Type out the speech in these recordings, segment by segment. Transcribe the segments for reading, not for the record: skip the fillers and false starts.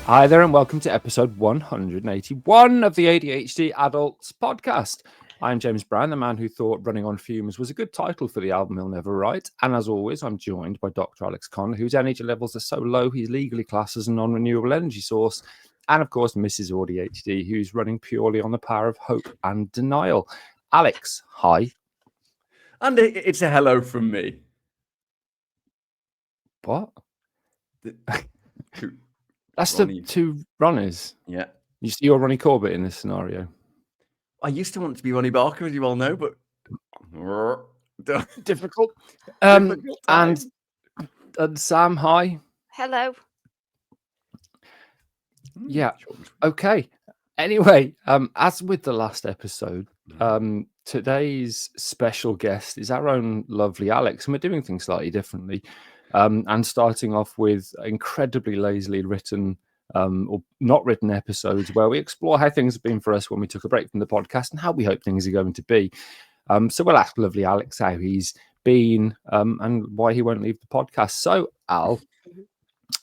Hi there, and welcome to episode 181 of the ADHD Adults podcast. I'm James Brown, the man who thought Running on Fumes was a good title for the album he'll never write. And as always, I'm joined by Dr. Alex Connor, whose energy levels are so low he's legally classed as a non-renewable energy source. And of course, Mrs AuDHD, who's running purely on the power of hope and denial. Alex, hi. And it's a hello from me. What? That's Ronnie. the two Ronnies. Yeah. You're Ronnie Corbett in this scenario. I used to want to be Ronnie Barker, as you all know, but Difficult. Difficult and Sam, hi. Hello. Yeah. Okay. Anyway, as with the last episode, today's special guest is our own lovely Alex, and we're doing things slightly differently. And starting off with incredibly lazily written or not written episodes where we explore how things have been for us when we took a break from the podcast and how we hope things are going to be. So we'll ask lovely Alex how he's been and why he won't leave the podcast. So, Al,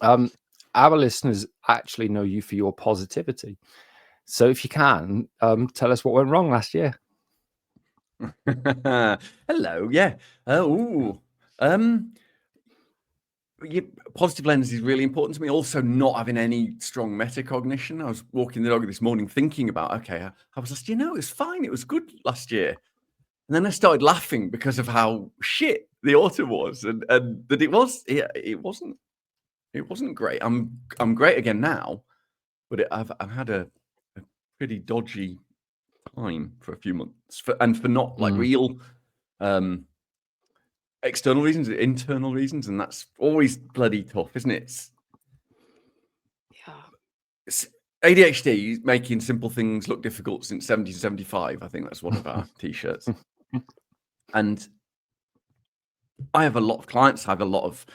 our listeners actually know you for your positivity. So if you can, tell us what went wrong last year. Hello. Yeah. Positive lens is really important to me. Also, not having any strong metacognition. I was walking the dog this morning thinking about, okay, how was last year? No, it was fine. It was good last year. And then I started laughing because of how shit the autumn was, and that it wasn't great. I'm great again now, but I've had a pretty dodgy time for a few months, for not like real external reasons, internal reasons, and that's always bloody tough, isn't it? It's ADHD making simple things look difficult since 1775. I think that's one of our t-shirts. And I have a lot of clients. I have a lot of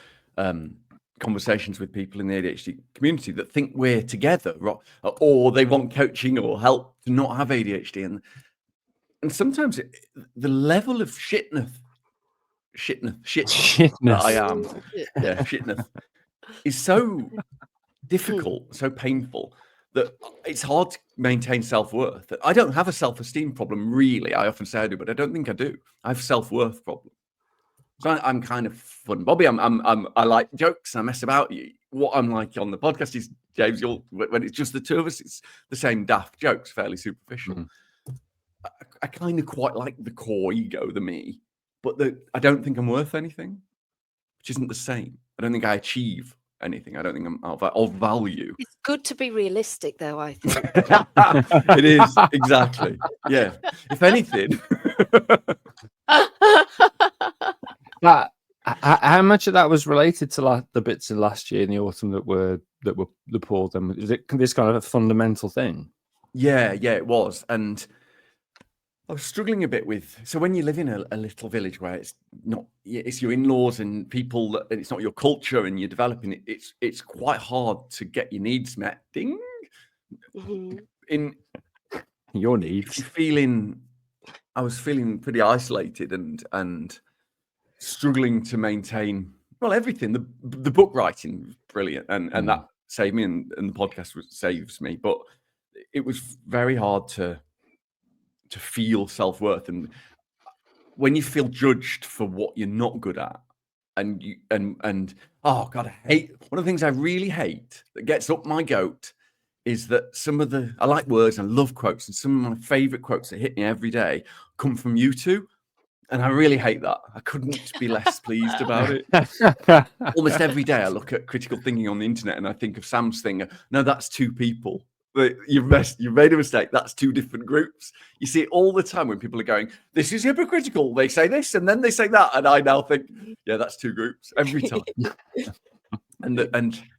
conversations with people in the ADHD community that think we're together, or they want coaching or help to not have ADHD, and sometimes the level of shitness that I am, shitness, is so difficult, so painful that it's hard to maintain self-worth. I don't have a self-esteem problem, really. I often say I do, but I don't think I do. I have self-worth problem. So I'm kind of fun, Bobby. I like jokes. I mess about. What I'm like on the podcast is, James, when it's just the two of us, it's the same daft jokes, fairly superficial. I kind of quite like the core ego, the me, but I don't think I'm worth anything, which isn't the same. I don't think I achieve anything. I don't think I'm of value. It's good to be realistic, though, I think. It is, exactly. Yeah. If anything. How much of that was related to the bits of last year in the autumn that were the poor? Then is it this kind of a fundamental thing? Yeah, it was, and I was struggling a bit with. So when you live in a little village where it's your in-laws and people, and it's not your culture, and you're developing it, it's quite hard to get your needs met. Ding. In your needs. I was feeling pretty isolated and struggling to maintain everything. The book writing was brilliant, and that saved me, and the podcast saves me. But it was very hard to feel self-worth, and when you feel judged for what you're not good at, and oh god, I hate one of the things I really hate that gets up my goat is that I like words and I love quotes, and some of my favorite quotes that hit me every day come from you two. And I really hate that. I couldn't be less pleased about it. Almost every day I look at critical thinking on the internet and I think of Sam's thing. No, that's two people. You've made a mistake. That's two different groups. You see it all the time when people are going, this is hypocritical. They say this and then they say that. And I now think, yeah, that's two groups every time. And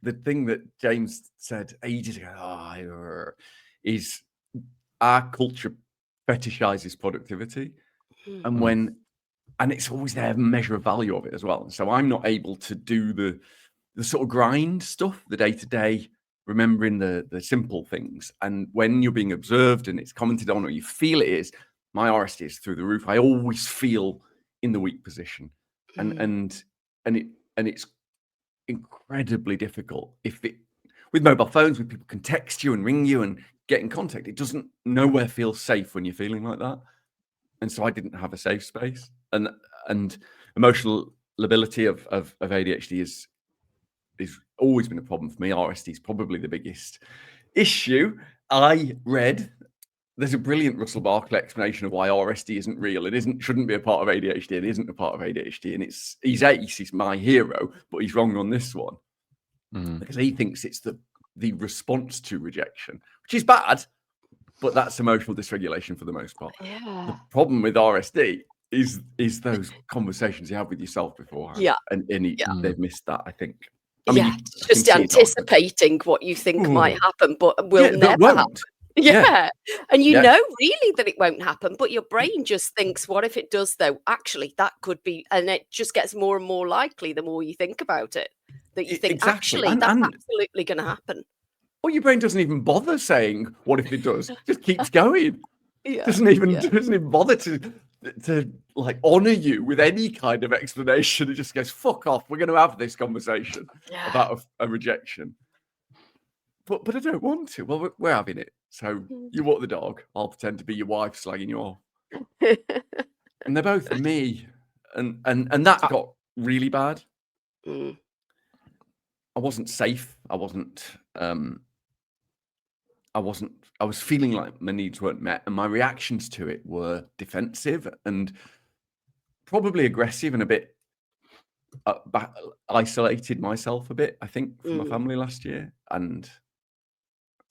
the thing that James said ages ago is our culture fetishizes productivity. And it's always there, a measure of value of it as well. So I'm not able to do the sort of grind stuff, the day-to-day, remembering the simple things. And when you're being observed and it's commented on, or you feel it is, my RSD is through the roof. I always feel in the weak position. And it's incredibly difficult with mobile phones, when people can text you and ring you and get in contact, it doesn't nowhere feel safe when you're feeling like that. And so I didn't have a safe space. And emotional lability of ADHD is always been a problem for me. RSD is probably the biggest issue. I read there's a brilliant Russell Barkley explanation of why RSD isn't real. It shouldn't be a part of ADHD. It isn't a part of ADHD. And he's Ace, he's my hero, but he's wrong on this one. Because he thinks it's the response to rejection, which is bad, but that's emotional dysregulation for the most part. Yeah. The problem with RSD is those conversations you have with yourself beforehand. Yeah. And they've missed that, I think. I mean, Yeah. you can Just see it, anticipating what you think might happen, but will that never won't. happen. Yeah. And you Yeah. know really that it won't happen, but your brain just thinks, what if it does though? Actually, that could be, and it just gets more and more likely the more you think about it. That you think, Exactly. actually, And- that's and- absolutely going to happen. Or your brain doesn't even bother saying, what if it does? Just keeps going. Yeah. Doesn't even bother to like honor you with any kind of explanation. It just goes, fuck off. We're going to have this conversation Yeah. about a rejection. But I don't want to. Well, we're having it. So you walk the dog. I'll pretend to be your wife slagging you off. And they're both me. And that got really bad. Mm. I wasn't safe. I was feeling like my needs weren't met, and my reactions to it were defensive and probably aggressive and a bit isolated myself a bit, I think, from my family last year. And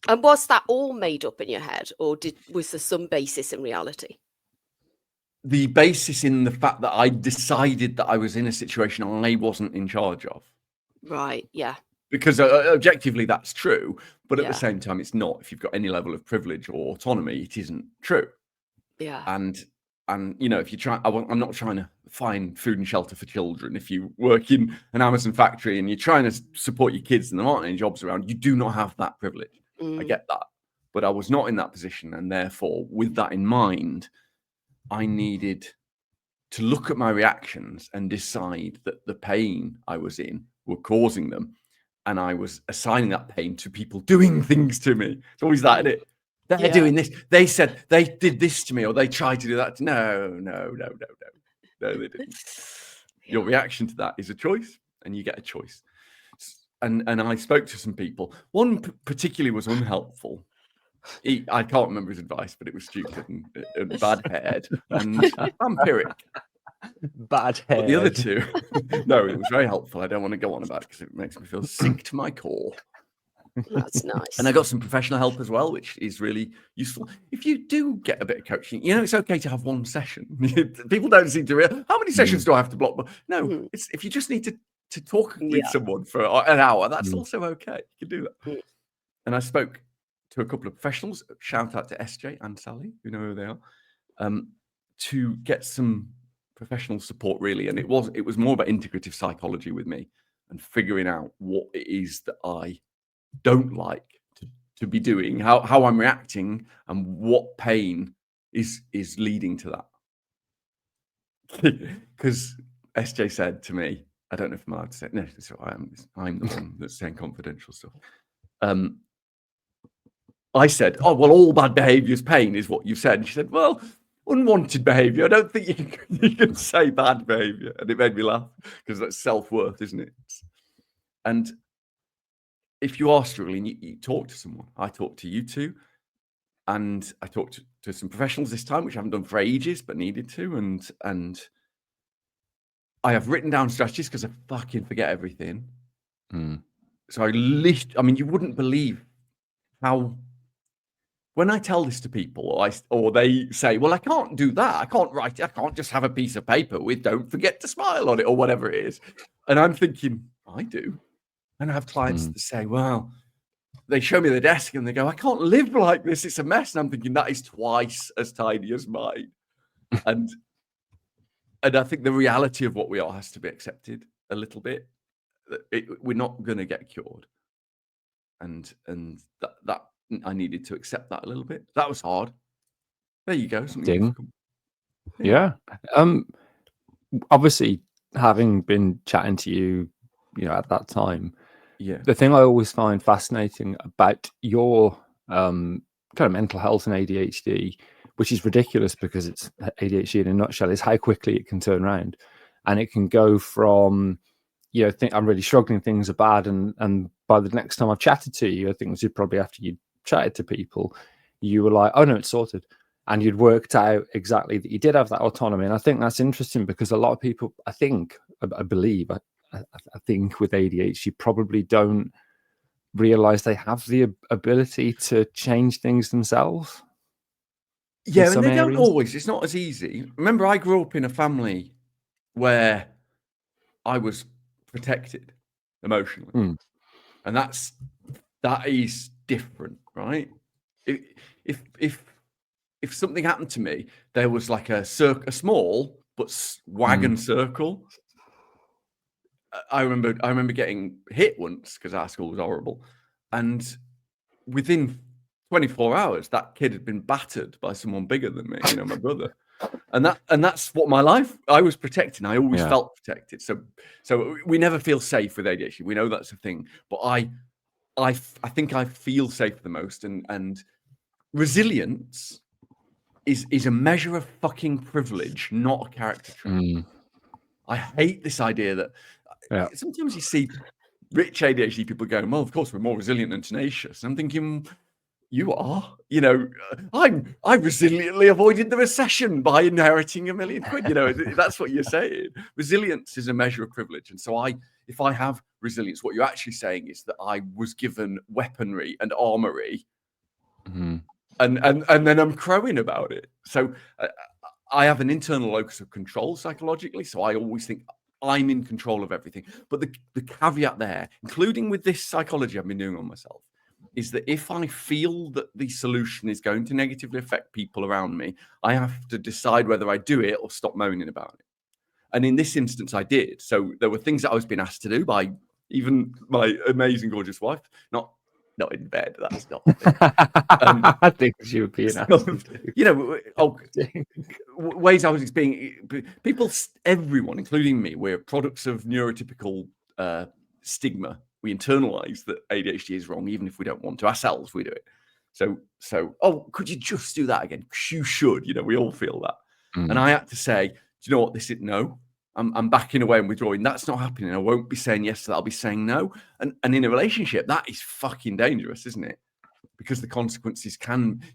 was that all made up in your head, or was there some basis in reality? the basis in the fact that I decided that I was in a situation I wasn't in charge of. Right. Yeah. Because objectively, that's true. But at Yeah. the same time, it's not. If you've got any level of privilege or autonomy, it isn't true. Yeah. And you know, if you try, I'm not trying to find food and shelter for children. If you work in an Amazon factory and you're trying to support your kids and there aren't any jobs around, you do not have that privilege. I get that. But I was not in that position. And therefore, with that in mind, I needed to look at my reactions and decide that the pain I was in were causing them. And I was assigning that pain to people doing things to me. It's always that, isn't it? They're doing this. They said they did this to me, or they tried to do that. No, they didn't. Your reaction to that is a choice, and you get a choice. And I spoke to some people. One particularly was unhelpful. I can't remember his advice, but it was stupid and bad-haired and vampiric. Bad But hair. the other two, no, it was very helpful. I don't want to go on about it because it makes me feel sick to my core. That's nice. And I got some professional help as well, which is really useful. If you do get a bit of coaching, you know, it's okay to have one session. People don't seem to realize, how many sessions do I have to block? No, it's if you just need to talk with someone for an hour, that's also okay. You can do that. And I spoke to a couple of professionals, shout out to SJ and Sally, who know who they are, to get some professional support, really. And it was more about integrative psychology with me and figuring out what it is that I don't like to be doing, how I'm reacting, and what pain is leading to that. Because SJ said to me, I don't know if I'm allowed to say, no, so I'm the one that's saying confidential stuff. I said, oh, well, all bad behavior is pain, is what you said. And she said, well, unwanted behavior, I don't think you can say bad behavior. And it made me laugh because that's self-worth, isn't it? And if you are struggling, you talk to someone. I talked to you two, and I talked to some professionals this time, which I haven't done for ages, but needed to. And I have written down strategies because I fucking forget everything. So I mean, you wouldn't believe how, when I tell this to people, or they say, well, I can't do that. I can't write it. I can't just have a piece of paper with "don't forget to smile" on it, or whatever it is. And I'm thinking, I do. And I have clients that say, well, they show me the desk and they go, I can't live like this. It's a mess. And I'm thinking, that is twice as tiny as mine. And I think the reality of what we are has to be accepted a little bit. We're not going to get cured. And that I needed to accept that a little bit. That was hard. There you go. Something difficult. Yeah. Obviously, having been chatting to you, you know, at that time, Yeah. The thing I always find fascinating about your kind of mental health and ADHD, which is ridiculous because it's ADHD in a nutshell, is how quickly it can turn around. And it can go from, you know, I'm really struggling, things are bad, and by the next time I've chatted to you, I think it was probably after you chatted to people, you were like, oh no, it's sorted. And you'd worked out exactly that you did have that autonomy. And I think that's interesting because a lot of people, I believe with ADHD probably don't realize they have the ability to change things themselves. Yeah, and they don't always. It's not as easy. Remember, I grew up in a family where I was protected emotionally, and that is different, right? If something happened to me, there was like a small but wagon circle. I remember getting hit once because our school was horrible, and within 24 hours, that kid had been battered by someone bigger than me, you know, my brother. And that's what my life, I was protected. I always felt protected. So we never feel safe with ADHD. We know that's a thing. But I think I feel safe the most. And resilience is a measure of fucking privilege, not a character trait. I hate this idea that sometimes you see rich ADHD people going, well, of course, we're more resilient and tenacious. And I'm thinking, you are, you know, I resiliently avoided the recession by inheriting £1 million. You know, that's what you're saying. Resilience is a measure of privilege. And so if I have resilience, what you're actually saying is that I was given weaponry and armory, and then I'm crowing about it. So I have an internal locus of control psychologically. So I always think I'm in control of everything. But the caveat there, including with this psychology I've been doing on myself, is that if I feel that the solution is going to negatively affect people around me, I have to decide whether I do it or stop moaning about it. And in this instance, I did. So there were things that I was being asked to do by even my amazing, gorgeous wife, not in bed. That's not the thing. I think she would be asked, you know, ways I was being people, everyone, including me, we're products of neurotypical stigma. We internalize that ADHD is wrong, even if we don't want to. Ourselves, we do it. So, oh, could you just do that again? You should. You know, we all feel that. And I had to say, do you know what? This is no. I'm backing away and withdrawing. That's not happening. I won't be saying yes to that. I'll be saying no. And in a relationship, that is fucking dangerous, isn't it? Because the consequences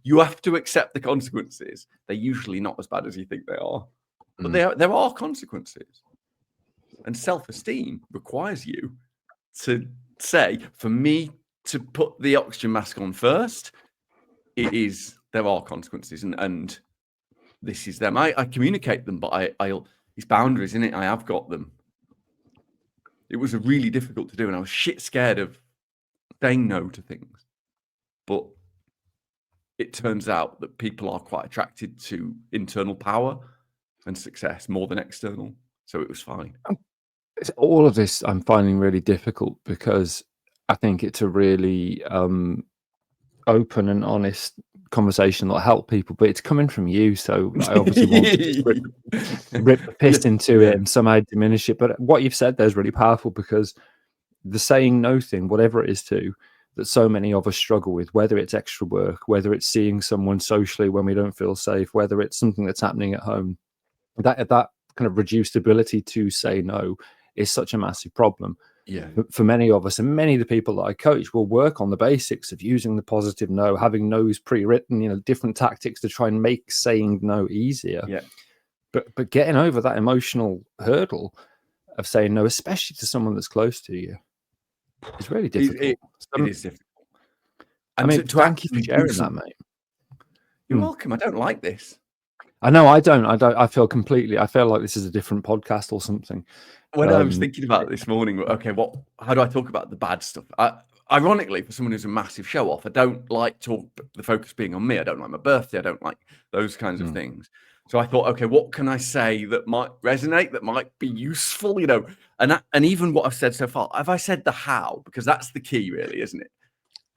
you have to accept the consequences. They're usually not as bad as you think they are. But there are consequences. And self-esteem requires you to say, for me to put the oxygen mask on first, there are consequences, and this is them. I communicate them, but it's boundaries, isn't it? I have got them. It was really difficult to do, and I was shit scared of saying no to things. But it turns out that people are quite attracted to internal power and success more than external. So it was fine. All of this I'm finding really difficult because I think it's a really open and honest conversation that'll help people, but it's coming from you, so I obviously want to just rip the piss into it and somehow diminish it. But what you've said there is really powerful, because the saying no thing, whatever it is that so many of us struggle with, whether it's extra work, whether it's seeing someone socially when we don't feel safe, whether it's something that's happening at home, that kind of reduced ability to say no is such a massive problem. Yeah. For many of us, and many of the people that I coach will work on the basics of using the positive no, having no's pre-written, you know, different tactics to try and make saying no easier. Yeah. But getting over that emotional hurdle of saying no, especially to someone that's close to you, is really difficult. It is difficult. And I mean, thank you for sharing that, mate. You're welcome. I don't like this. I know I don't. I feel like this is a different podcast or something. When I was thinking about it this morning, okay, how do I talk about the bad stuff? Ironically, for someone who's a massive show off, I don't like the focus being on me. I don't like my birthday. I don't like those kinds of things. So I thought, okay, what can I say that might resonate, that might be useful, you know? And even what I've said so far, have I said the how? Because that's the key, really, isn't it?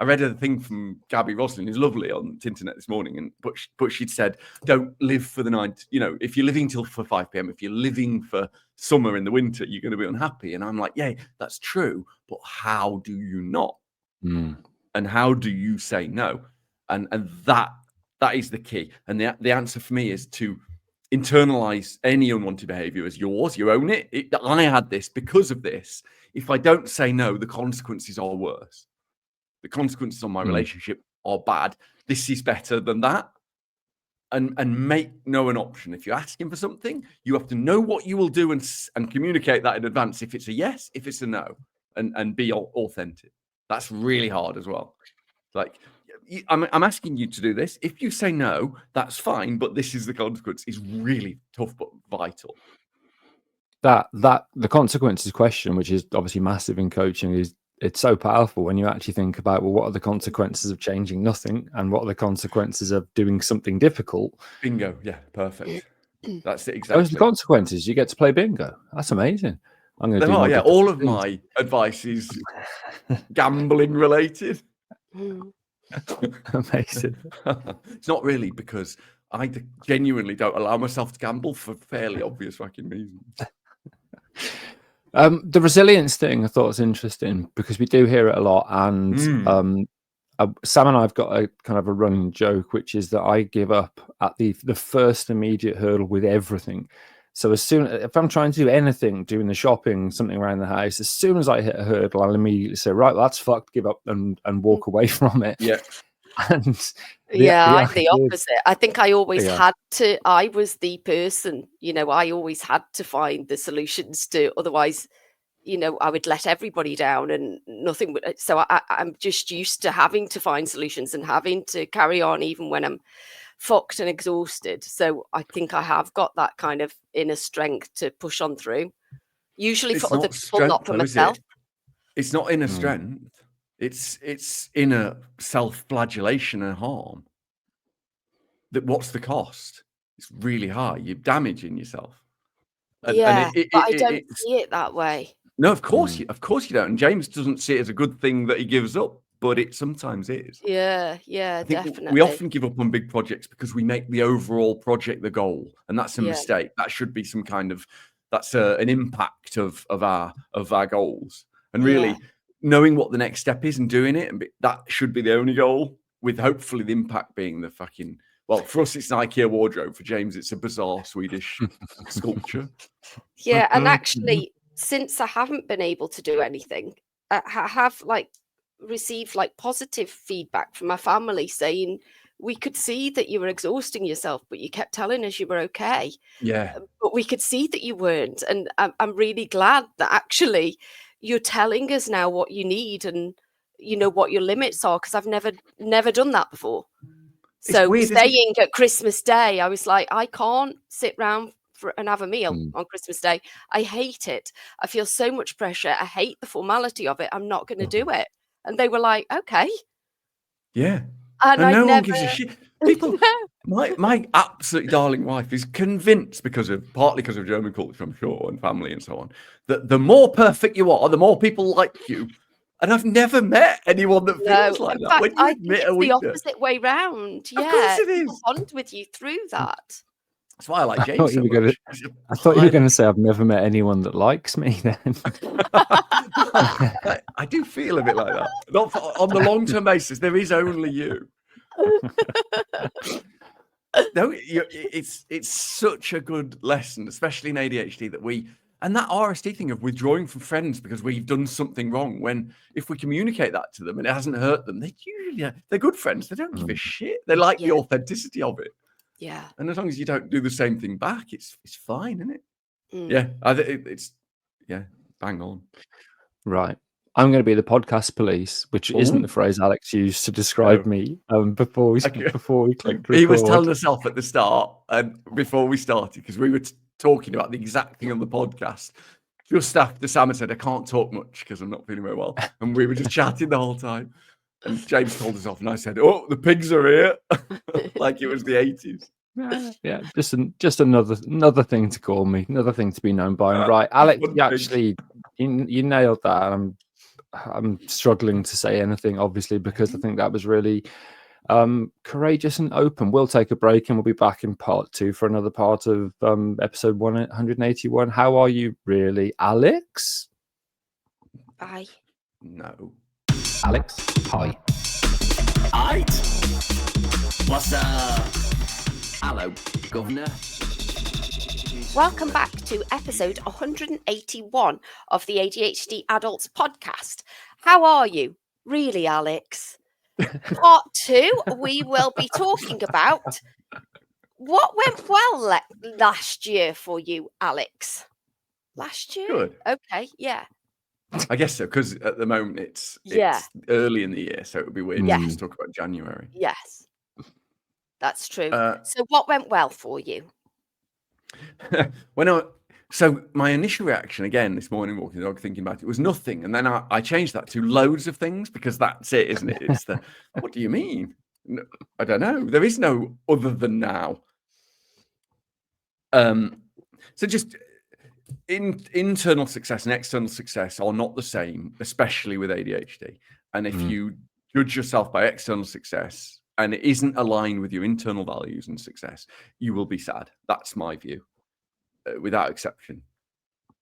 I read a thing from Gabby Roslin, who's lovely, on the internet this morning, but she'd said, don't live for the night. You know, if you're living till for 5 p.m, if you're living for summer in the winter, you're going to be unhappy. And I'm like, yeah, that's true. But how do you not? And how do you say no? And that is the key. And the answer for me is to internalize any unwanted behavior as yours. You own it. I had this because of this. If I don't say no, the consequences are worse. The consequences on my relationship are bad. This is better than that. And make no an option. If you're asking for something, you have to know what you will do and communicate that in advance. If it's a yes, if it's a no, and be authentic. That's really hard as well. Like, I'm asking you to do this. If you say no, that's fine, but this is the consequence. Is really tough but vital. That the consequences question, which is obviously massive in coaching, it's so powerful when you actually think about, well, what are the consequences of changing nothing, and what are the consequences of doing something difficult? Bingo. Yeah, perfect. That's it. Exactly. Those are the consequences. You get to play bingo. That's amazing. I'm going to do. Yeah, all of my advice is gambling related. Amazing. It's not really, because I genuinely don't allow myself to gamble for fairly obvious fucking reasons. The resilience thing I thought was interesting, because we do hear it a lot, and Sam and I've got a kind of a running joke, which is that I give up at the first immediate hurdle with everything. So if I'm trying to do anything, doing the shopping, something around the house, as soon as I hit a hurdle, I'll immediately say, right, well, that's fucked, give up and walk away from it. Yeah. I'm the opposite. I think I always had to. I was the person, I always had to find the solutions to, otherwise, I would let everybody down and nothing would. So I'm just used to having to find solutions and having to carry on even when I'm fucked and exhausted. So I think I have got that kind of inner strength to push on through. Usually for other people, not for myself. It's not inner strength. It's inner self-flagellation and harm. What's the cost? It's really high. You're damaging yourself. But I don't see it that way. No, of course you don't. And James doesn't see it as a good thing that he gives up, but it sometimes is. Yeah, definitely. We often give up on big projects because we make the overall project the goal, and that's a mistake. That should be some kind of an impact of our goals, and really knowing what the next step is and doing it, and that should be the only goal. With hopefully the impact being the fucking. Well, for us, it's an IKEA wardrobe. For James, it's a bizarre Swedish sculpture. Yeah, and actually, since I haven't been able to do anything, I have received positive feedback from my family saying, we could see that you were exhausting yourself, but you kept telling us you were okay. Yeah. But we could see that you weren't. And I'm really glad that actually you're telling us now what you need and what your limits are, because I've never done that before. So weird, saying at Christmas Day, I was like, I can't sit around and have a meal on Christmas Day. I hate it. I feel so much pressure. I hate the formality of it. I'm not going to do it. And they were like, okay. Yeah. And no one gives a shit. People, my absolutely darling wife is convinced, partly because of German culture, I'm sure, and family and so on, that the more perfect you are, the more people like you. And I've never met anyone that feels like that. Fact, when you I think it's the opposite way round. Yeah, of course it is. Bond with you through that. That's why I like James so much. I thought you were going to say I've never met anyone that likes me. Then I do feel a bit like that. Not on the long-term basis. There is only you. No, it's such a good lesson, especially in ADHD, and that RSD thing of withdrawing from friends because we've done something wrong. When if we communicate that to them and it hasn't hurt them, they're good friends. They don't give a shit. They like the authenticity of it. Yeah. And as long as you don't do the same thing back, it's fine, isn't it? Yeah. It's bang on. Right. I'm going to be the podcast police, which isn't the phrase Alex used to describe me before we clicked record. He was telling us off at the start and before we started, because we were talking about the exact thing on the podcast. Just after Sam had said, I can't talk much because I'm not feeling very well. And we were just chatting the whole time. And James told us off and I said, oh, the pigs are here. Like it was the 80s. Yeah, just another thing to call me, another thing to be known by. Right, Alex, you nailed that. I'm struggling to say anything, obviously, because I think that was really courageous and open. We'll take a break and we'll be back in part 2 for another part of episode 181. How are you really, Alex? Hi. No. Alex, hi. Aight. What's up? Hello, Governor. Welcome back to episode 181 of the ADHD Adults podcast. How are you really, Alex? Part 2, we will be talking about what went well last year for you, Alex. Last year? Good. Okay, yeah. I guess so, because at the moment it's Yeah. early in the year, so it would be weird Yes. to just talk about January. Yes, that's true. Uh, So what went well for you? So my initial reaction, again, this morning walking the dog, thinking about it, was nothing. And then I changed that to loads of things, because that's it, isn't it? It's the, what do you mean? No, I don't know. There is no other than now. So just internal success and external success are not the same, especially with ADHD. And if you judge yourself by external success and it isn't aligned with your internal values and success, you will be sad. That's my view, without exception.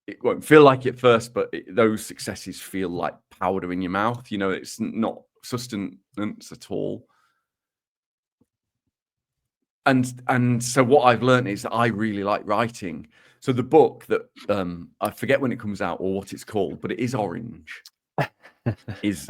It won't feel like it first, but those successes feel like powder in your mouth. You know, it's not sustenance at all. And so what I've learned is that I really like writing. So the book that I forget when it comes out or what it's called, but it is orange. Is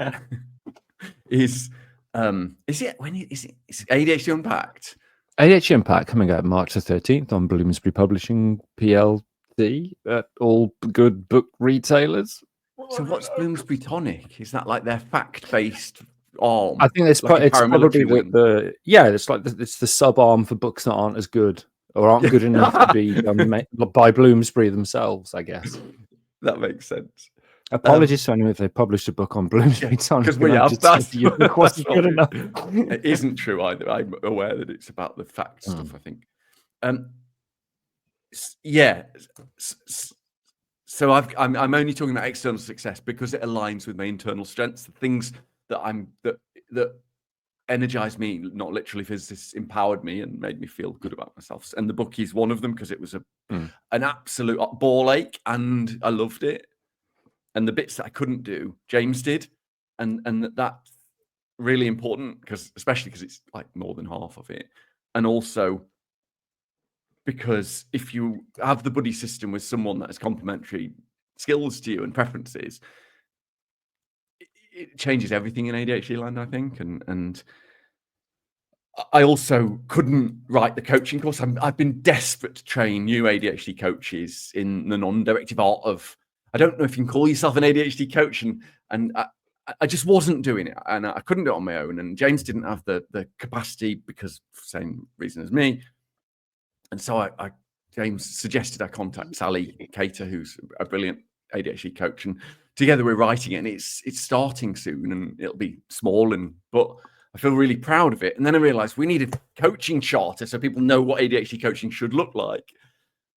it when is it? It's ADHD Unpacked. ADHD Unpacked coming out March the 13th on Bloomsbury Publishing PLC at all good book retailers. So what's Bloomsbury Tonic? Is that like their fact-based arm? I think it's, like it's probably it's the sub arm for books that aren't as good or aren't good enough to be by Bloomsbury themselves, I guess. That makes sense. Apologies to anyone if they published a book on Bloomsbury Tonic. Because we have that's good enough. It isn't true either. I'm aware that it's about the fact stuff, I think. Yeah. So I'm only talking about external success because it aligns with my internal strengths, the things that energized me, not literally physicists, empowered me and made me feel good about myself. And the book is one of them because it was an absolute ball ache and I loved it. And the bits that I couldn't do, James did. And that's really important, especially because it's like more than half of it. And also because if you have the buddy system with someone that has complementary skills to you and preferences, it changes everything in ADHD land, I think. And I also couldn't write the coaching course. I've been desperate to train new ADHD coaches in the non-directive art of, I don't know if you can call yourself an ADHD coach, and I just wasn't doing it, and I couldn't do it on my own. And James didn't have the capacity because for the same reason as me. And so James suggested I contact Sally Cater, who's a brilliant ADHD coach, and together we're writing it, and it's starting soon, and it'll be small, but I feel really proud of it. And then I realized we need a coaching charter so people know what ADHD coaching should look like.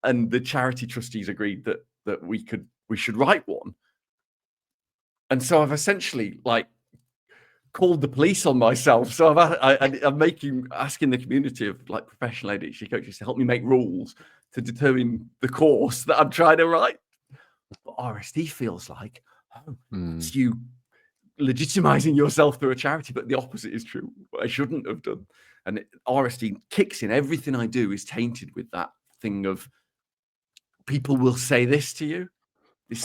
And the charity trustees agreed that we should write one. And so I've essentially called the police on myself. So I'm asking the community of professional ADHD coaches to help me make rules to determine the course that I'm trying to write. But RSD feels like, it's you legitimizing yourself through a charity, but the opposite is true. I shouldn't have done. And RSD kicks in. Everything I do is tainted with that thing of people will say this to you.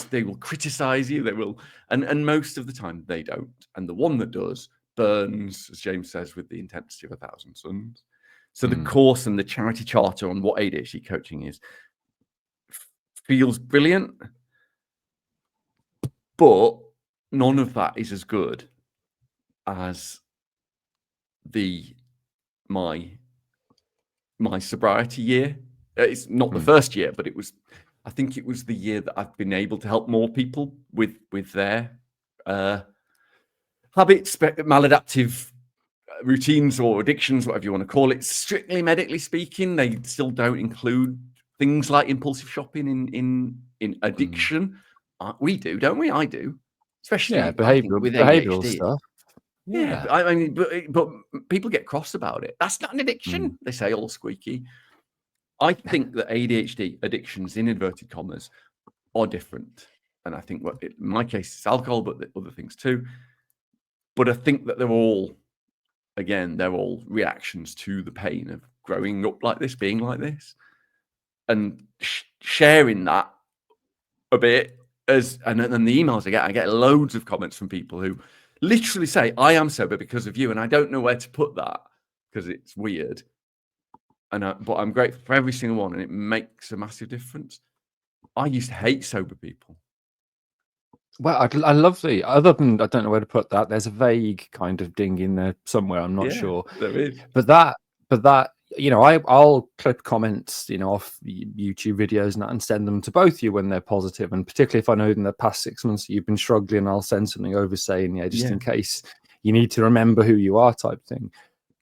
They will criticize you. They will, and most of the time they don't. And the one that does burns, as James says, with the intensity of 1,000 suns. So the course and the charity charter on what ADHD coaching is feels brilliant, but none of that is as good as my sobriety year. It's not the first year, but I think it was the year that I've been able to help more people with their habits, maladaptive routines or addictions, whatever you want to call it. Strictly medically speaking, they still don't include things like impulsive shopping in addiction. We do, don't we? I do. especially Yeah, I think with behavioral ADHD. stuff. Yeah, I mean, but people get cross about it. That's not an addiction. Mm. They say all squeaky. I think that ADHD addictions, in inverted commas, are different. And I think in my case, it's alcohol, but other things too. But I think that they're all reactions to the pain of growing up like this, being like this, and sharing that a bit. And then the emails I get loads of comments from people who literally say, I am sober because of you, and I don't know where to put that because it's weird. But I'm grateful for every single one, and it makes a massive difference. I used to hate sober people. Well, I love other than I don't know where to put that. There's a vague kind of ding in there somewhere. I'm not sure. There is. But that, I'll clip comments, off YouTube videos and send them to both you when they're positive, and particularly if I know in the past 6 months you've been struggling, I'll send something over saying, in case you need to remember who you are, type thing.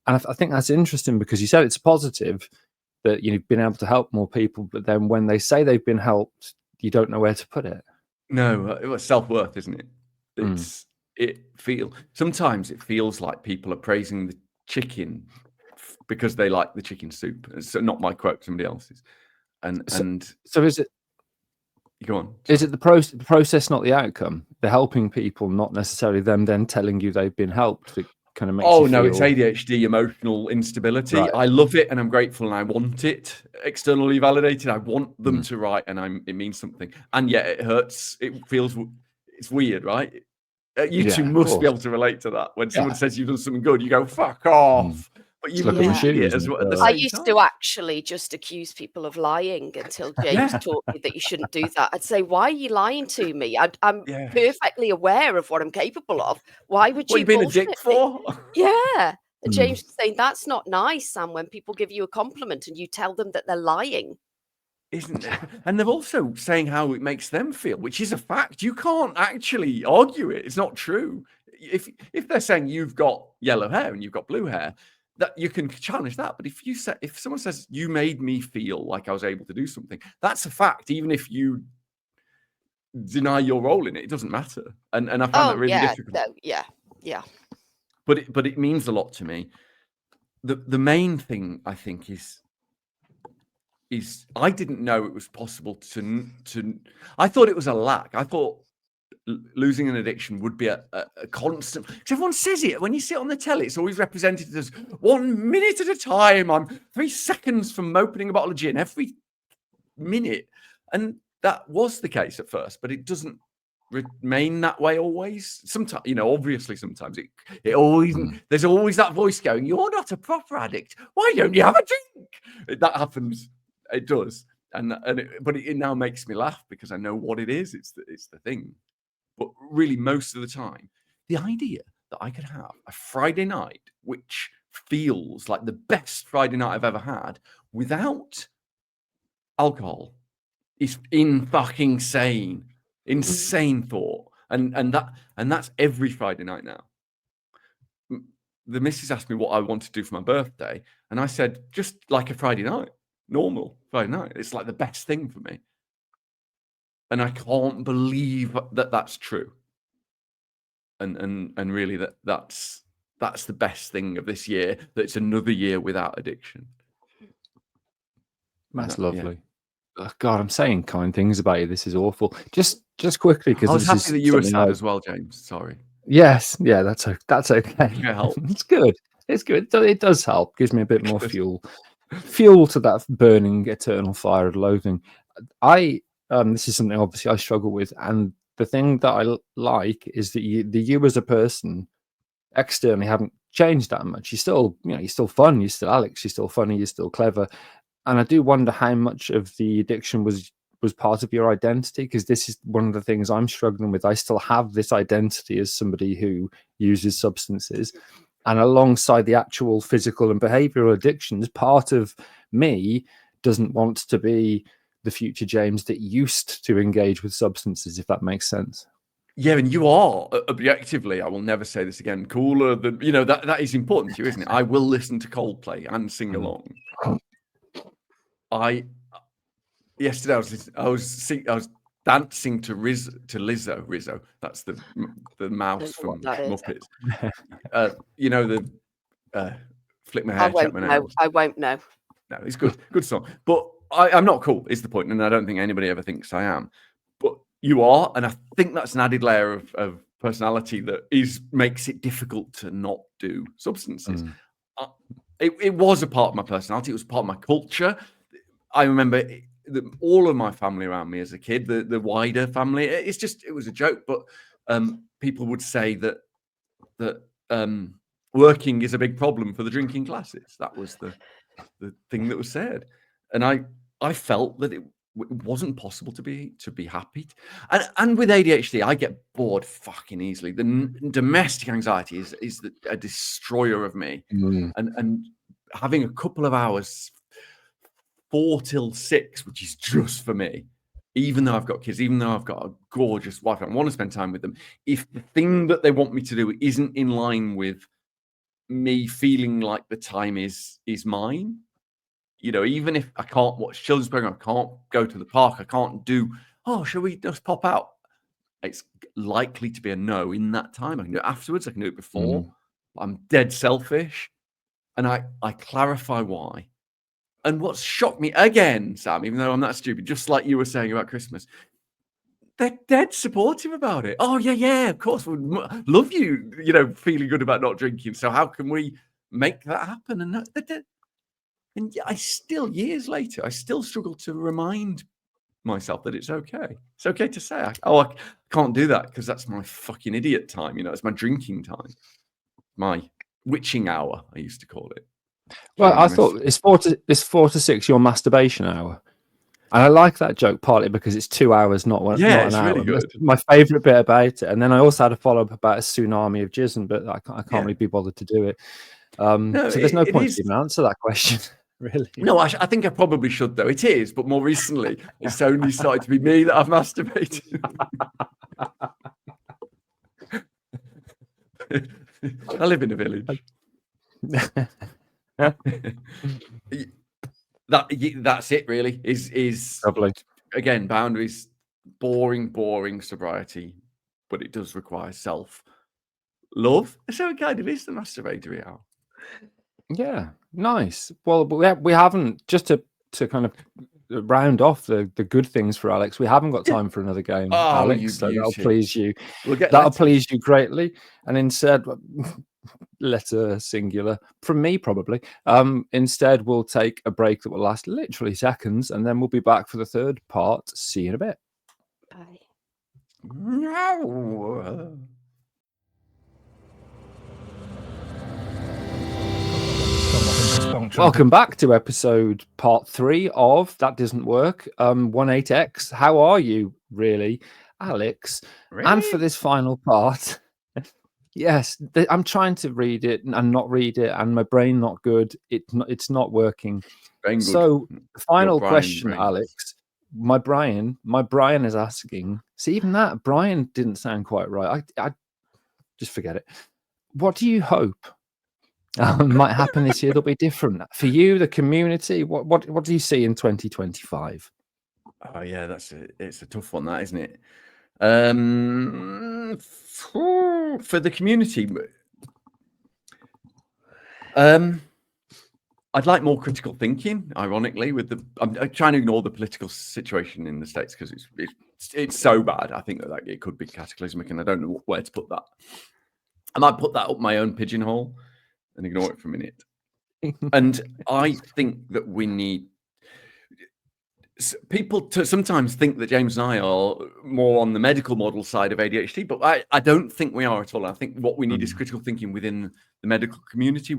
And I think that's interesting because you said it's positive that you've been able to help more people, but then when they say they've been helped, you don't know where to put it. No, it's self-worth, isn't it? Sometimes it feels like people are praising the chicken because they like the chicken soup. So not my quote, somebody else's. So is it? Go on. Is it the process, not the outcome? They're helping people, not necessarily them then telling you they've been helped. That kind of makes you feel... it's ADHD, emotional instability. Right. I love it and I'm grateful and I want it externally validated. I want them to write and it means something. And yet it hurts. It feels, it's weird, right? You two must be able to relate to that. When someone says you've done something good, you go, fuck off. But you believe it as well at the same time. I used to actually just accuse people of lying until James taught me that you shouldn't do that. I'd say, why are you lying to me? I'm perfectly aware of what I'm capable of. Why would you been a dick for? Yeah. And James was saying, that's not nice, Sam, when people give you a compliment and you tell them that they're lying. Isn't it? And they're also saying how it makes them feel, which is a fact. You can't actually argue it. It's not true. If they're saying you've got yellow hair and you've got blue hair, that you can challenge that. But if someone says you made me feel like I was able to do something, that's a fact. Even if you deny your role in it, it doesn't matter. And I found that really difficult. Yeah. But it means a lot to me. The main thing I think is I didn't know it was possible to I thought it was a lack. I thought losing an addiction would be a constant, because everyone says it when you sit on the telly, it's always represented as 1 minute at a time. I'm 3 seconds from opening a bottle of gin every minute, and that was the case at first, but it doesn't remain that way always. Sometimes, obviously sometimes it always there's always that voice going, you're not a proper addict, why don't you have a drink? That happens. It does. But it now makes me laugh because I know what it is. It's the thing. But really, most of the time, the idea that I could have a Friday night, which feels like the best Friday night I've ever had, without alcohol, is insane thought. And that's every Friday night now. The missus asked me what I want to do for my birthday, and I said, just like a Friday night, normal Friday night. It's like the best thing for me. And I can't believe that that's true. And really that's the best thing of this year, that it's another year without addiction. That's lovely. Oh, God, I'm saying kind things about you. This is awful. Just quickly, because I was happy that you were sad as well, James. Sorry. Yes, yeah, that's okay. Help. It's good. It does help. Gives me a bit more fuel to that burning eternal fire of loathing. This is something obviously I struggle with, and the thing that I like is that you as a person externally haven't changed that much. You're still, you're still fun. You're still Alex. You're still funny. You're still clever. And I do wonder how much of the addiction was part of your identity, because this is one of the things I'm struggling with. I still have this identity as somebody who uses substances, and alongside the actual physical and behavioral addictions, part of me doesn't want to be the future James that used to engage with substances, if that makes sense. Yeah, and you are objectively, I will never say this again, cooler than, that is important to you, isn't it? I will listen to Coldplay and sing along. Yesterday I was dancing to Rizzo. That's the mouse from Muppets. You know, the flick my hair, check my nails. I won't know. No, it's good song. But I'm not cool, is the point, and I don't think anybody ever thinks I am. But you are, and I think that's an added layer of personality that makes it difficult to not do substances. It was a part of my personality. It was part of my culture. I remember all of my family around me as a kid, the wider family. It was a joke, but people would say that working is a big problem for the drinking classes. That was the thing that was said, and I felt that it wasn't possible to be happy. And with ADHD, I get bored fucking easily. The domestic anxiety is a destroyer of me. And having a couple of hours, 4 till 6, which is just for me, even though I've got kids, even though I've got a gorgeous wife, I want to spend time with them. If the thing that they want me to do isn't in line with me feeling like the time is mine, you know, even if I can't watch children's program, I can't go to the park, I can't do, shall we just pop out? It's likely to be a no in that time. I can do it afterwards, I can do it before. I'm dead selfish. And I clarify why. And what's shocked me again, Sam, even though I'm that stupid, just like you were saying about Christmas, they're dead supportive about it. Oh, yeah, of course. We'd love you, you know, feeling good about not drinking. So how can we make that happen? And and I still, years later, I still struggle to remind myself that it's okay. It's okay to say, I can't do that because that's my fucking idiot time. You know, it's my drinking time. My witching hour, I used to call it. Well, I thought it's 4 to 6 your masturbation hour. And I like that joke partly because it's 2 hours, not an hour. Really good. That's my favourite bit about it. And then I also had a follow-up about a tsunami of jism, but I can't really be bothered to do it. So there's no point to even answer that question, really. No, I think I probably should, though. It is, but more recently, it's only started to be me that I've masturbated. I live in a village. That's it, really. Is lovely. Again, boundaries, boring sobriety, but it does require self-love. So it kind of is the masturbatory hour. Yeah, nice. Well, but we haven't, just to kind of round off the good things for Alex, we haven't got time for another game, Alex, so that'll please you. That'll please you greatly. And instead, letter singular from me probably. Instead, we'll take a break that will last literally seconds, and then we'll be back for the third part. See you in a bit. Bye. No. Welcome back to episode part 3 of That Doesn't Work. 18X. How are you, really, Alex? Really? And for this final part, yes, I'm trying to read it and not read it, and my brain not good. It's not working. So, the final question, Alex. My Brian is asking. See, even that Brian didn't sound quite right. I just forget it. What do you hope might happen this year that'll be different for you, the community? What do you see in 2025? Oh yeah, it's a tough one, that, isn't it? For the community, I'd like more critical thinking. Ironically, I'm trying to ignore the political situation in the States because it's so bad. I think that it could be cataclysmic, and I don't know where to put that. I might put that up my own pigeonhole and ignore it for a minute. And I think that we need people to sometimes think that James and I are more on the medical model side of ADHD, but I don't think we are at all. I think what we need is critical thinking within the medical community.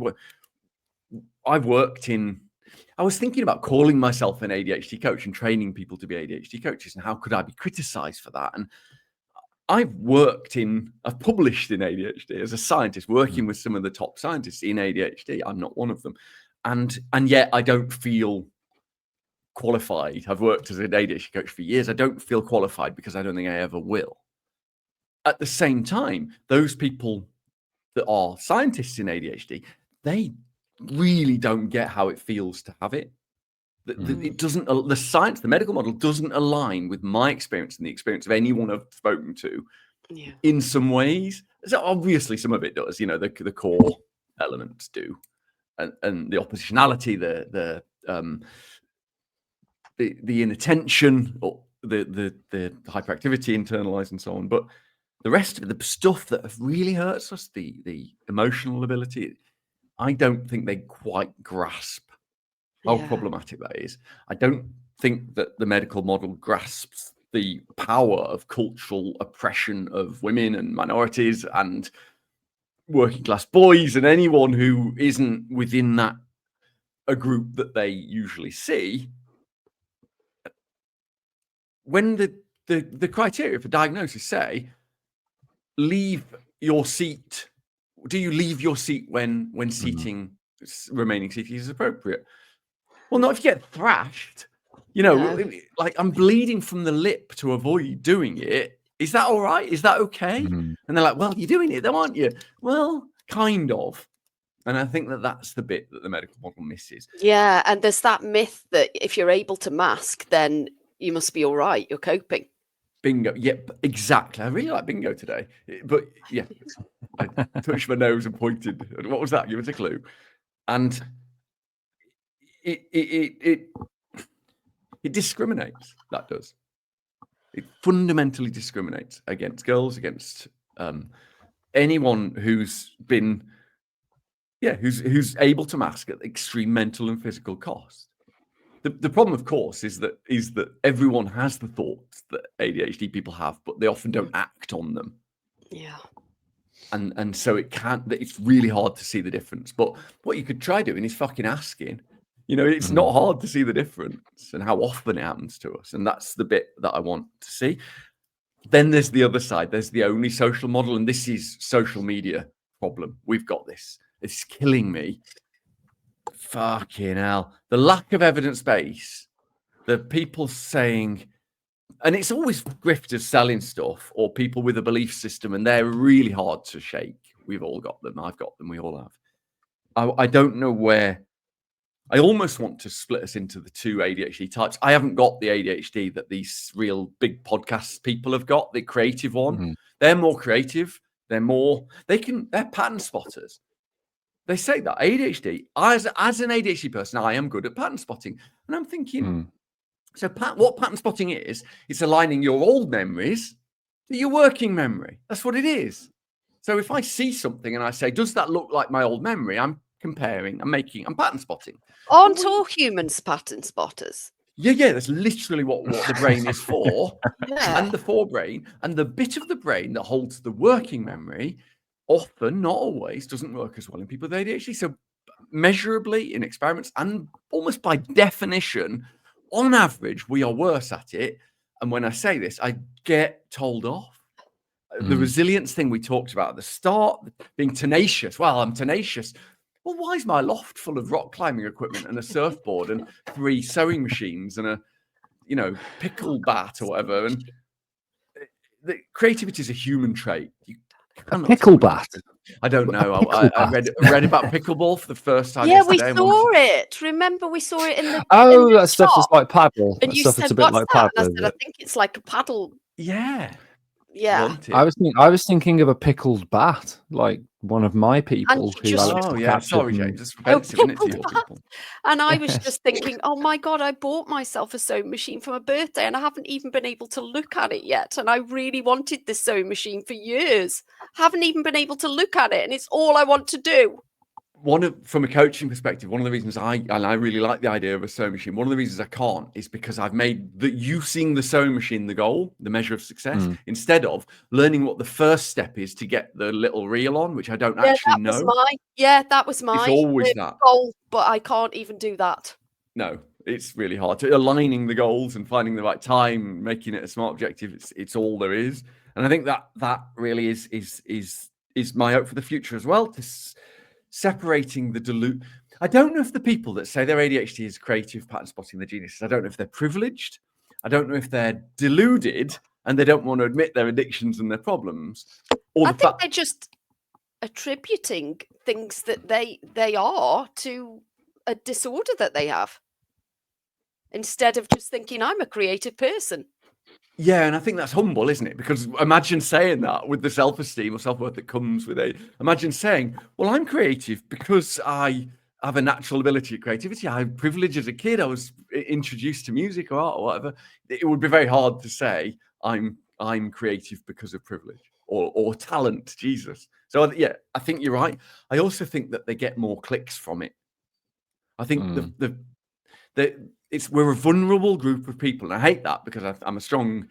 I was thinking about calling myself an ADHD coach and training people to be ADHD coaches, and how could I be criticized for that? And I've published in ADHD as a scientist, working with some of the top scientists in ADHD. I'm not one of them. And yet I don't feel qualified. I've worked as an ADHD coach for years. I don't feel qualified because I don't think I ever will. At the same time, those people that are scientists in ADHD, they really don't get how it feels to have it. It doesn't. The science, the medical model, doesn't align with my experience and the experience of anyone I've spoken to. Yeah. In some ways, so obviously some of it does. You know, the core elements do, and the oppositionality, the inattention, or the hyperactivity, internalized, and so on. But the rest of it, the stuff that really hurts us, the emotional ability, I don't think they quite grasp how problematic that is. I don't think that the medical model grasps the power of cultural oppression of women and minorities and working class boys and anyone who isn't within a group that they usually see. When the criteria for diagnosis say, leave your seat, do you leave your seat when seating, remaining seated is appropriate? Well, not if you get thrashed. You know, like I'm bleeding from the lip to avoid doing it. Is that all right? Is that okay? And they're like, well, you're doing it though, aren't you? Well, kind of. And I think that's the bit that the medical model misses. Yeah, and there's that myth that if you're able to mask, then you must be all right. You're coping. Bingo. Yep, exactly. I really like bingo today. But yeah, I touched my nose and pointed. What was that? Give us a clue. And it discriminates. That does. It fundamentally discriminates against girls, against anyone who's been, who's able to mask at extreme mental and physical cost. The problem, of course, is that everyone has the thoughts that ADHD people have, but they often don't act on them. Yeah. And so it's really hard to see the difference. But what you could try doing is fucking asking. You know, it's not hard to see the difference and how often it happens to us. And that's the bit that I want to see. Then there's the other side. There's the only social model. And this is social media problem. We've got this. It's killing me. Fucking hell. The lack of evidence base. The people saying, and it's always grifters selling stuff or people with a belief system. And they're really hard to shake. We've all got them. I've got them. We all have. I don't know where. I almost want to split us into the two ADHD types. I haven't got the ADHD that these real big podcast people have got, the creative one. They're more creative. They're pattern spotters. They say that ADHD, as an ADHD person, I am good at pattern spotting. And I'm thinking, so what pattern spotting is, it's aligning your old memories to your working memory. That's what it is. So if I see something and I say, does that look like my old memory? I'm comparing, I'm pattern spotting. Aren't all humans pattern spotters? Yeah, that's literally what the brain is for. And the forebrain, and the bit of the brain that holds the working memory often, not always, doesn't work as well in people with ADHD. So measurably in experiments and almost by definition, on average, we are worse at it. And when I say this, I get told off. The resilience thing we talked about at the start, being tenacious. Well, I'm tenacious. Well, why is my loft full of rock climbing equipment and a surfboard and 3 sewing machines and a, pickle bat or whatever? And the creativity is a human trait. A pickle bat? I don't know. I read about pickleball for the first time. Yeah, we saw it. Remember, we saw it in the. Oh, that stuff is like paddle. And that you stuff said, is a bit "What's like that?" paddle. And I said, "I think it's like a paddle." Yeah. Yeah. I was thinking of a pickled bat, like one of my people. Sorry, James. It's offensive, isn't it, to your people? And I was just thinking, oh my God, I bought myself a sewing machine for my birthday and I haven't even been able to look at it yet. And I really wanted this sewing machine for years. Haven't even been able to look at it. And it's all I want to do. From a coaching perspective, one of the reasons I really like the idea of a sewing machine, one of the reasons I can't is because I've made using the sewing machine the goal, the measure of success, instead of learning what the first step is to get the little reel on, which I don't actually know. That was mine. It's always that goal, but I can't even do that. No, it's really hard to aligning the goals and finding the right time, making it a smart objective. It's all there is, and I think that really is my hope for the future as well. Separating the dilute. I don't know if the people that say their ADHD is creative pattern spotting, the geniuses, I don't know if they're privileged. I don't know if they're deluded and they don't want to admit their addictions and their problems. I think they're just attributing things that they are to a disorder that they have. instead of just thinking I'm a creative person. Yeah, and I think that's humble, isn't it? Because imagine saying that with the self-esteem or self-worth that comes with it. Imagine saying, well, I'm creative because I have a natural ability at creativity. I had privilege as a kid. I was introduced to music or art or whatever. It would be very hard to say I'm creative because of privilege or talent, Jesus. So yeah, I think you're right. I also think that they get more clicks from it. I think we're a vulnerable group of people, and I hate that because I'm a strong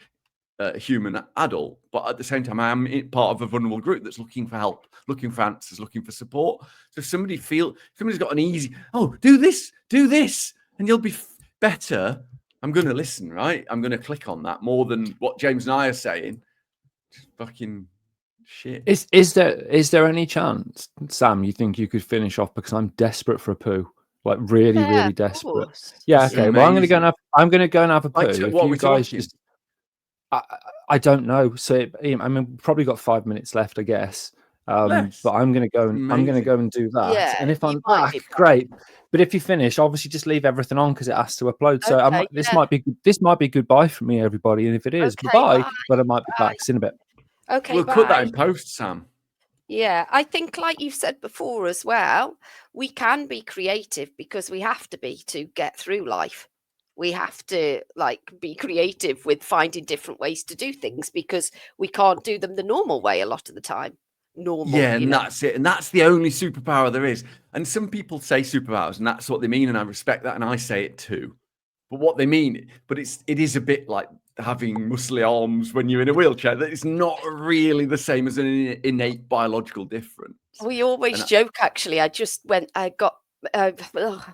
human adult, but at the same time, I am part of a vulnerable group that's looking for help, looking for answers, looking for support. So if somebody's got an easy, do this, and you'll be better. I'm going to listen, right? I'm going to click on that more than what James and I are saying. Just fucking shit. Is there any chance, Sam, you think you could finish off, because I'm desperate for a poo? Like really desperate. Yeah, okay. Well, I'm going to go and have a poo. If you guys just, I don't know. So I mean, we've probably got 5 minutes left, I guess. But I'm going to go and do that. Yeah, and if I'm back, great. But if you finish, obviously just leave everything on because it has to upload. So this might be goodbye for me, everybody. And if it is, goodbye. But I might be back in a bit. Okay, we'll put that in post, Sam. Yeah, I think, like you've said before as well, we can be creative because we have to be to get through life. We have to be creative with finding different ways to do things because we can't do them the normal way a lot of the time. That's it. And that's the only superpower there is. And some people say superpowers, and that's what they mean. And I respect that. And I say it too. But what they mean, it is a bit like having muscly arms when you're in a wheelchair. That it's not really the same as an innate biological difference. We always joke, actually. I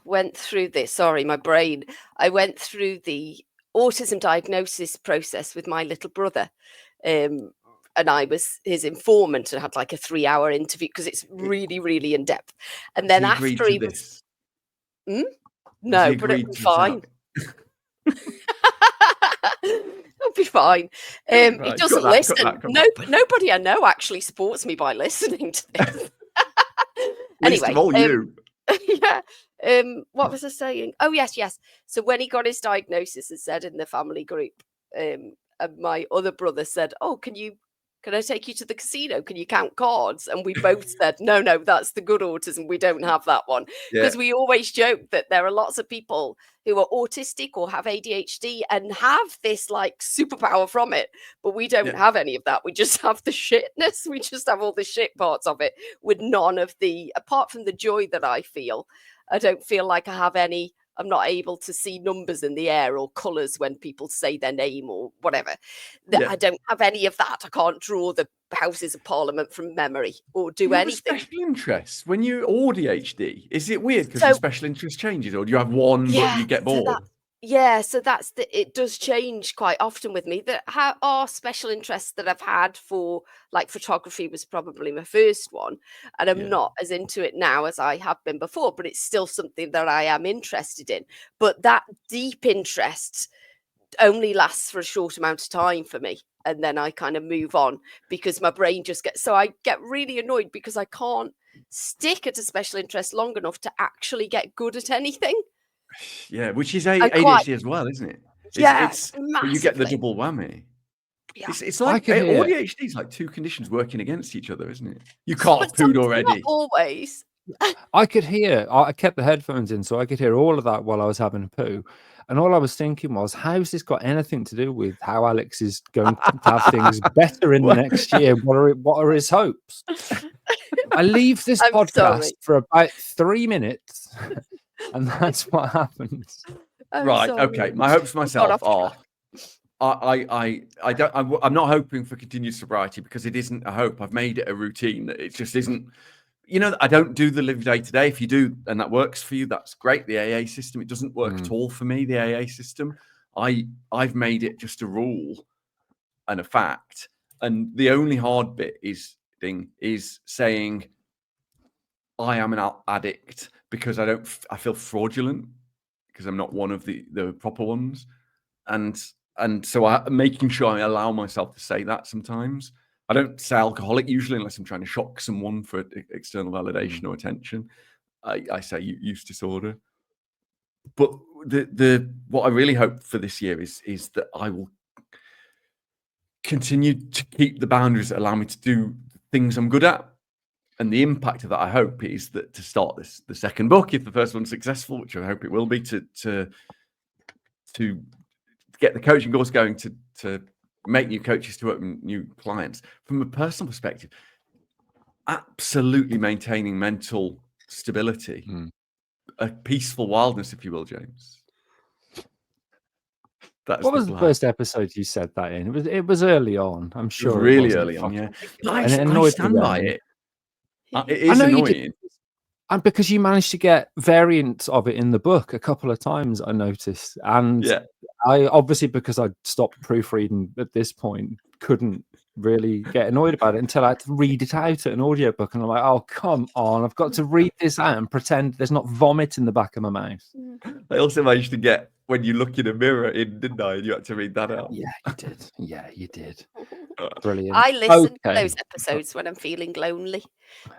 went through this. Sorry, my brain. I went through the autism diagnosis process with my little brother. And I was his informant and had like a 3-hour interview because it's really, really in depth. And then after he was, no, but it'll be fine. It'll be fine. He doesn't listen. Nobody I know actually supports me by listening to this. Anyway, yeah. What was I saying? Oh, yes. So when he got his diagnosis, as said in the family group, my other brother said, "Oh, can I take you to the casino? Can you count cards?" And we both said, no, that's the good autism. We don't have that one. Because we always joke that there are lots of people who are autistic or have ADHD and have this superpower from it. But we don't have any of that. We just have the shitness. We just have all the shit parts of it with none of apart from the joy that I feel. I don't feel like I have any. I'm not able to see numbers in the air or colours when people say their name or whatever. I don't have any of that. I can't draw the Houses of Parliament from memory or do anything. Special interests when you're ADHD, is it weird because your special interest changes, or do you have one but you get bored? So it does change quite often with me. There are special interests that I've had for, photography was probably my first one, and I'm not as into it now as I have been before, but it's still something that I am interested in. But that deep interest only lasts for a short amount of time for me, and then I kind of move on because my brain just gets, so I get really annoyed because I can't stick at a special interest long enough to actually get good at anything. Yeah, which is ADHD as well, isn't it? It's but you get the double whammy. Yeah. It's like ADHD is like two conditions working against each other, isn't it? You can't have pooed already. Not always. I could hear. I kept the headphones in, so I could hear all of that while I was having a poo. And all I was thinking was, how's this got anything to do with how Alex is going to have things better in the next year? What are his hopes? I leave this podcast for about 3 minutes. And that's what happens. Right. Okay. My hopes myself are I'm not hoping for continued sobriety because it isn't a hope. I've made it a routine. It just isn't. I don't do the live day to day. If you do and that works for you, that's great. The AA system, it doesn't work at all for me. The AA system, I've made it just a rule and a fact. And the only hard bit is saying I am an addict because I feel fraudulent because I'm not one of the proper ones. And so I'm making sure I allow myself to say that sometimes. I don't say alcoholic usually unless I'm trying to shock someone for external validation or attention. I say use disorder. But what I really hope for this year is that I will continue to keep the boundaries that allow me to do things I'm good at. And the impact of that, I hope, is that to start the second book, if the first one's successful, which I hope it will be, to get the coaching course going, to make new coaches, to open new clients. From a personal perspective, absolutely maintaining mental stability, a peaceful wildness, if you will, James. What was the first episode you said that in? It was early on, I'm sure. It was really early on, yeah. And it annoyed stand me by then. it. It is annoying. And because you managed to get variants of it in the book a couple of times, I noticed. And I obviously, because I stopped proofreading at this point, couldn't really get annoyed about it until I had to read it out at an audiobook. And I'm like, oh, come on, I've got to read this out and pretend there's not vomit in the back of my mouth. I also managed to get when you look in a mirror in, didn't I? And you had to read that out. Yeah, you did. Yeah, you did. Brilliant. I listen to those episodes when I'm feeling lonely.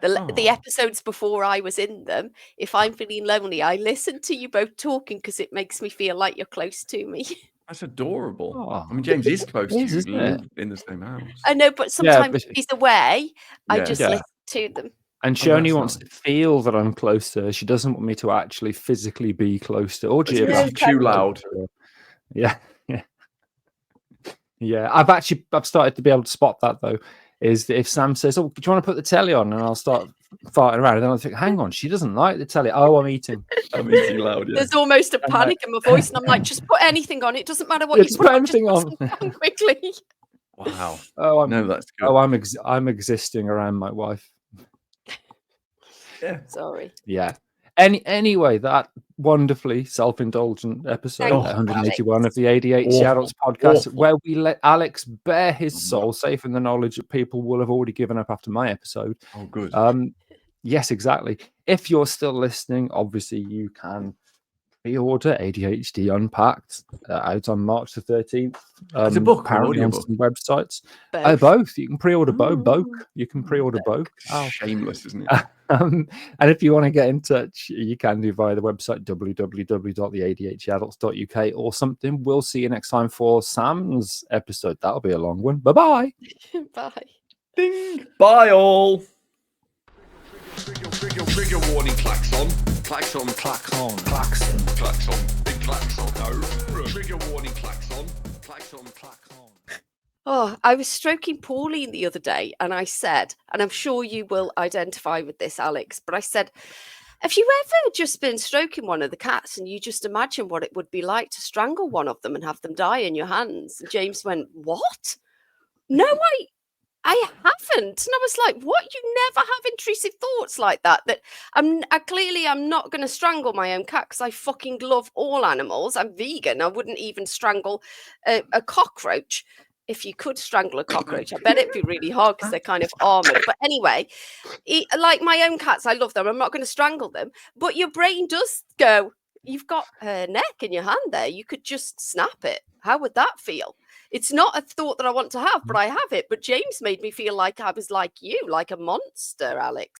The episodes before I was in them, if I'm feeling lonely, I listen to you both talking because it makes me feel like you're close to me. That's adorable. I mean, James is close to you. You live in the same house. I know, but sometimes he's away. I just listen to them. And she only wants to feel that I'm close to her. She doesn't want me to actually physically be close to her. Or it's too loud. Yeah. I've started to be able to spot that though. Is if Sam says, "Oh, do you want to put the telly on?" and I'll start farting around, and then I'll think, "Hang on, she doesn't like the telly." Oh, I'm eating. I'm eating loud. Yeah. There's almost a panic in my voice, and I'm like, "Just put anything on. It doesn't matter what you put anything on quickly." Wow. Oh, that's good. Oh, I'm existing around my wife. Yeah. Sorry. Yeah. Anyway, that wonderfully self-indulgent episode, 181 of the ADHD Adults podcast, where we let Alex bare his soul, safe in the knowledge that people will have already given up after my episode. Oh, good. Yes, exactly. If you're still listening, obviously you can pre-order ADHD Unpacked out on March the 13th. It's a book, apparently on some websites. Both. You can pre-order both. You can pre-order both. Shameless, isn't it? And if you want to get in touch, you can do via the website www.theadhdadults.uk or something. We'll see you next time for Sam's episode. That'll be a long one. Bye-bye. Bye. Ding. Bye, all. Trigger warning, klaxon. Klaxon. Big klaxon. No. Trigger warning, klaxon. Klaxon. Oh, I was stroking Pauline the other day and I said, and I'm sure you will identify with this, Alex, but I said, have you ever just been stroking one of the cats and you just imagine what it would be like to strangle one of them and have them die in your hands? And James went, what? No, I haven't. And I was like, what? You never have intrusive thoughts like that? That I'm not going to strangle my own cat because I fucking love all animals. I'm vegan. I wouldn't even strangle a cockroach. If you could strangle a cockroach, I bet it'd be really hard because they're kind of armored. But anyway, like my own cats, I love them. I'm not going to strangle them. But your brain does go, you've got her neck in your hand there. You could just snap it. How would that feel? It's not a thought that I want to have, but I have it. But James made me feel like I was like you, like a monster, Alex.